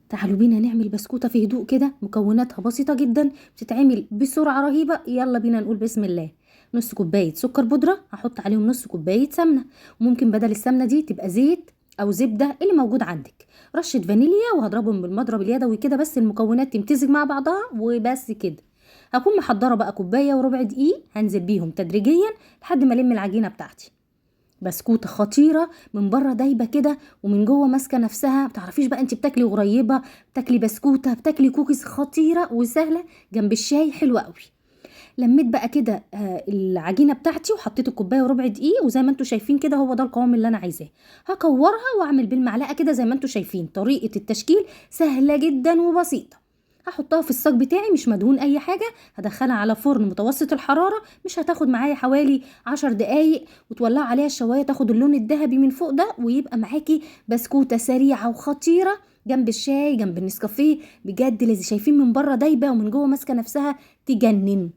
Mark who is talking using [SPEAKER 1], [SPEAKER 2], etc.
[SPEAKER 1] تعالوا بينا نعمل بسكوتة في هدوء كده. مكوناتها بسيطة جدا، بتتعمل بسرعة رهيبة. يلا بينا نقول بسم الله. نص كوباية سكر بودرة، هحط عليهم نص كوباية سمنة، وممكن بدل السمنة دي تبقى زيت او زبدة اللي موجود عندك. رشة فانيليا، وهضربهم بالمضرب اليدوي كده بس المكونات تمتزج مع بعضها وبس كده. هكون محضرة بقى كوباية وربع دقيق، هنزل بيهم تدريجيا لحد ما الم العجينة بتاعتي. بسكوتة خطيرة، من بره دايبة كده ومن جوه ماسكة نفسها. بتعرفيش بقى انت بتاكلي قريبة، بتاكلي بسكوتة، بتاكلي كوكيز. خطيرة وسهلة جنب الشاي، حلوة قوي. لميت بقى كده العجينة بتاعتي، وحطيت الكوباية وربع دقيق، وزي ما انتوا شايفين كده هو ده القوام اللي انا عايزاه. هكورها واعمل بالمعلقة كده زي ما انتوا شايفين. طريقة التشكيل سهلة جدا وبسيطة. هحطها في الصاج بتاعي مش مدهون اي حاجة. هدخلها على فرن متوسط الحرارة، مش هتاخد معايا حوالي 10 دقايق. وتولع عليها الشواية تاخد اللون الذهبي من فوق ده، ويبقى معاكي بسكوتة سريعة وخطيرة جنب الشاي جنب النسكافيه. بجد لازم، شايفين من بره دايبة ومن جوه ماسكة نفسها، تجنن.